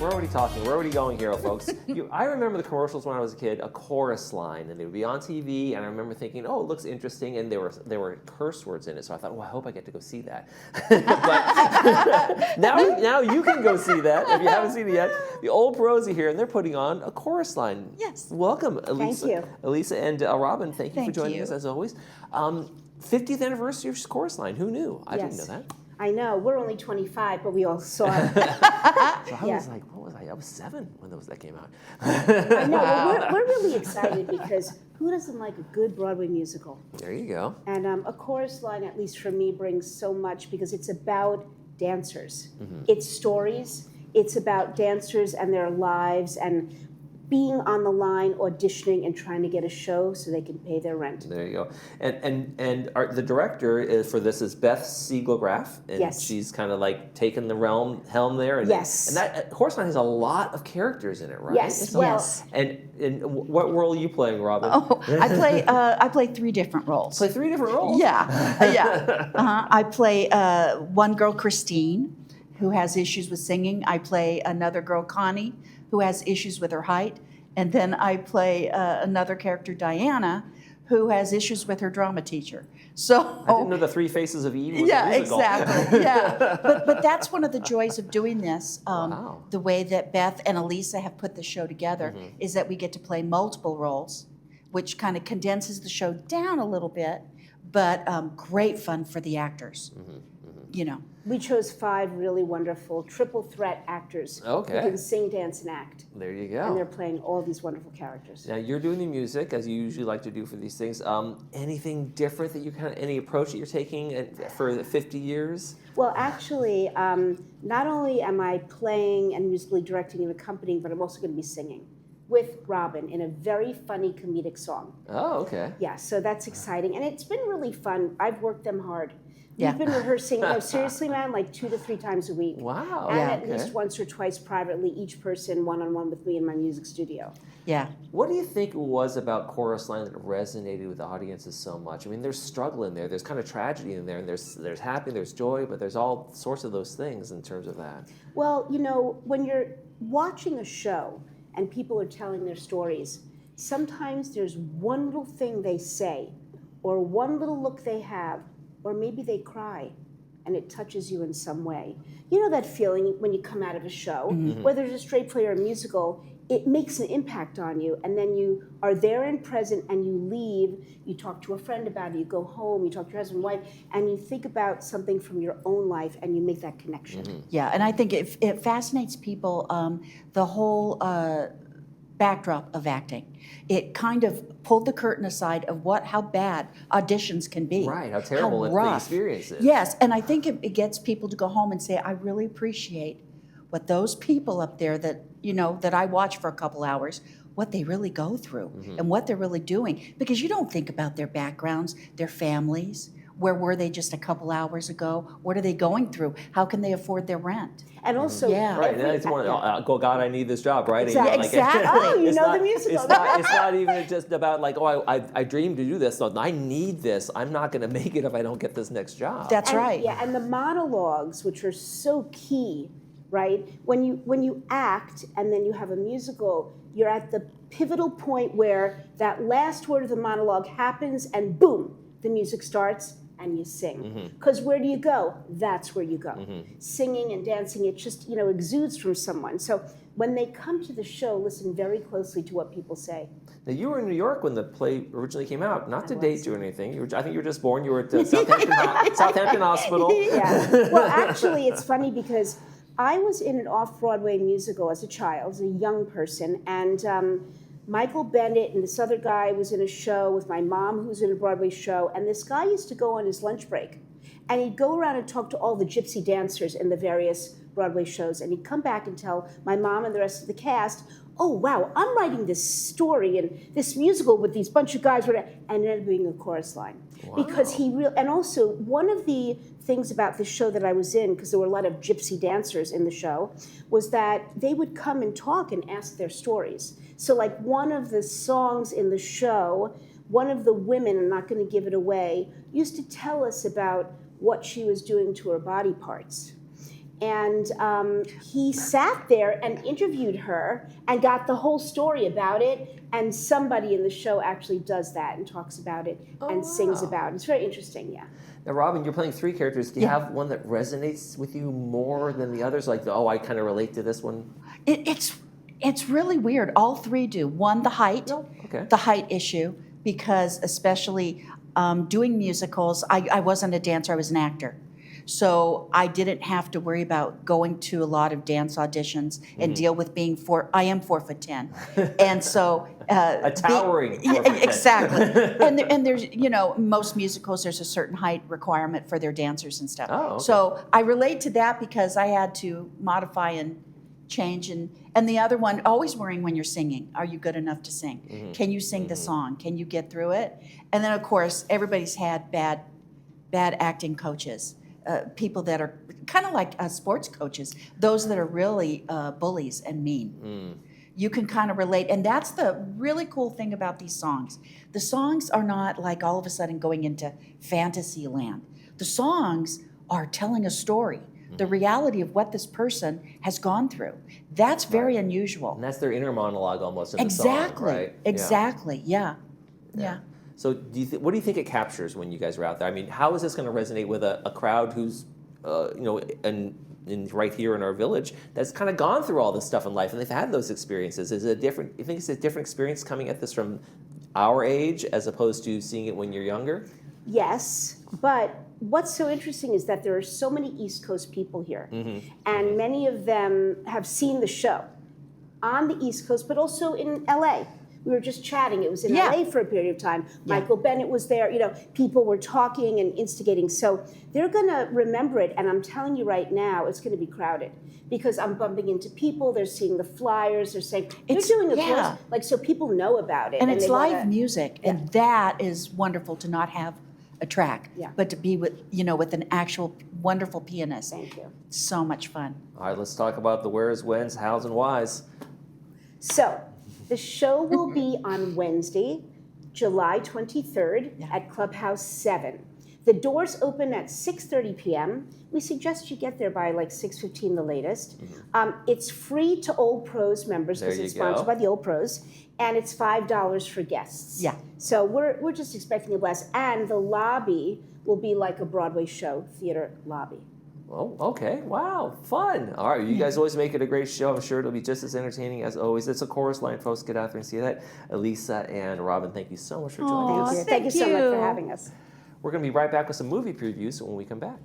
We're already talking. We're already going here, folks. I remember the commercials when I was a kid, a chorus line, and they would be on TV, and I remember thinking, oh, it looks interesting, and there were curse words in it, so I thought, well, I hope I get to go see that. But now you can go see that if you haven't seen it yet. The Old Pros are here, and they're putting on a chorus line. Yes. Welcome, Elisa. Thank you. Elisa and Robin, thank you for joining us, as always. 50th anniversary of Chorus Line. Who knew? I didn't know that. I know. We're only 25, but we all saw it. So I was like, what was I? I was 7 when that came out. I know. Well, we're really excited because who doesn't like a good Broadway musical? There you go. And a chorus line, at least for me, brings so much because it's about dancers. Mm-hmm. It's stories. It's about dancers and their lives and being on the line, auditioning, and trying to get a show so they can pay their rent. There you go. And the director for this is Beth Siegelgraf, and yes. she's kind of like taken the helm there. And yes. And that Chorus Line has a lot of characters in it, right? Yes. Yes. And what role are you playing, Robin? Oh, I play 3 different roles. Play 3 different roles? Yeah, yeah. I play one girl, Christine, who has issues with singing. I play another girl, Connie, who has issues with her height. And then I play another character, Diana, who has issues with her drama teacher. So I didn't know the 3 Faces of Eve was yeah, a musical. exactly. Yeah, but that's one of the joys of doing this. Wow. The way that Beth and Elisa have put the show together is that we get to play multiple roles, which kind of condenses the show down a little bit, but great fun for the actors. You know. We chose 5 really wonderful triple threat actors who can sing, dance, and act. There you go. And they're playing all these wonderful characters. Now you're doing the music, as you usually like to do for these things. Anything different that any approach that you're taking for the 50 years? Well, actually, not only am I playing and musically directing and accompanying, but I'm also going to be singing with Robin in a very funny comedic song. Oh, okay. Yeah, so that's exciting. And it's been really fun. I've worked them hard. Yeah. We've been rehearsing, seriously, man, like 2 to 3 times a week. Wow. And at least once or twice privately, each person one-on-one with me in my music studio. Yeah. What do you think it was about Chorus Line that resonated with audiences so much? I mean, there's struggle in there, there's kind of tragedy in there, and there's happy, there's joy, but there's all sorts of those things in terms of that. Well, you know, when you're watching a show and people are telling their stories, sometimes there's one little thing they say or one little look they have, or maybe they cry and it touches you in some way. You know that feeling when you come out of a show, whether it's a straight play or a musical, it makes an impact on you, and then you are there and present and you leave, you talk to a friend about it, you go home, you talk to your husband and wife, and you think about something from your own life and you make that connection. Yeah, and I think it fascinates people, the whole backdrop of acting. It kind of pulled the curtain aside of how bad auditions can be. Right, how terrible the experience is. Yes, and I think it gets people to go home and say, I really appreciate what those people up there that, you know, that I watch for a couple hours, what they really go through and what they're really doing. Because you don't think about their backgrounds, their families. Where were they just a couple hours ago? What are they going through? How can they afford their rent? And also, right. It's more, oh God, I need this job, right? Exactly. Oh, you know the musical. It's not even just about like, oh, I dreamed to do this. So I need this. I'm not going to make it if I don't get this next job. That's right. Yeah, and the monologues, which are so key, right? When you act and then you have a musical, you're at the pivotal point where that last word of the monologue happens, and boom, the music starts. And you sing. Because where do you go? That's where you go. Singing and dancing, it just, you know, exudes from someone. So when they come to the show, listen very closely to what people say. Now, you were in New York when the play originally came out. Not to date you or anything. I think you were just born. You were at Southampton Hospital. Yeah. Well, actually, it's funny because I was in an off-Broadway musical as a child, as a young person, and Michael Bennett and this other guy was in a show with my mom, who was in a Broadway show, and this guy used to go on his lunch break, and he'd go around and talk to all the gypsy dancers in the various Broadway shows, and he'd come back and tell my mom and the rest of the cast, oh, wow, I'm writing this story and this musical with these bunch of guys, and it ended up being a chorus line. Wow. Because and also, one of the things about this show that I was in, because there were a lot of gypsy dancers in the show, was that they would come and talk and ask their stories. So like one of the songs in the show, one of the women, I'm not going to give it away, used to tell us about what she was doing to her body parts. And he sat there and interviewed her and got the whole story about it. And somebody in the show actually does that and talks about it and sings about it. It's very interesting, yeah. Now, Robin, you're playing 3 characters. Do you have one that resonates with you more than the others? Like, oh, I kind of relate to this one. It's really weird. All 3 do. One, the height, the height issue, because especially doing musicals, I wasn't a dancer, I was an actor. So I didn't have to worry about going to a lot of dance auditions and deal with being I am 4'10", and so a towering 4'10". Exactly. and there's most musicals there's a certain height requirement for their dancers and stuff. Oh, okay. So I relate to that because I had to modify and change and the other one, always worrying when you're singing, are you good enough to sing? Can you sing the song? Can you get through it? And then of course everybody's had bad acting coaches. People that are kind of like sports coaches, those that are really bullies and mean. You can kind of relate, and that's the really cool thing about these songs. The songs are not like all of a sudden going into fantasy land. The songs are telling a story, the reality of what this person has gone through. That's very unusual. And that's their inner monologue almost in the song, right? Exactly, yeah. So what do you think it captures when you guys are out there? I mean, how is this going to resonate with a crowd who's, right here in our village that's kind of gone through all this stuff in life and they've had those experiences? You think it's a different experience coming at this from our age as opposed to seeing it when you're younger? Yes, but what's so interesting is that there are so many East Coast people here, and many of them have seen the show on the East Coast, but also in LA. We were just chatting. It was in LA for a period of time. Michael Bennett was there. People were talking and instigating. So they're going to remember it. And I'm telling you right now, it's going to be crowded because I'm bumping into people. They're seeing the flyers. They're saying they're doing a course, so people know about it. And it's live music, and that is wonderful to not have a track, but to be with with an actual wonderful pianist. Thank you. So much fun. All right, let's talk about the wheres, whens, hows, and whys. So the show will be on Wednesday, July 23rd at Clubhouse 7. The doors open at 6:30 p.m. We suggest you get there by like 6:15 the latest. It's free to Old Pros members because it's sponsored by the Old Pros, and it's $5 for guests. Yeah. So we're just expecting a blast, and the lobby will be like a Broadway show, theater lobby. Oh, okay. Wow. Fun. All right. You guys always make it a great show. I'm sure it'll be just as entertaining as always. It's a chorus line, folks. Get out there and see that. Elisa and Robin, thank you so much for joining us. Thank you so much for having us. We're going to be right back with some movie previews when we come back.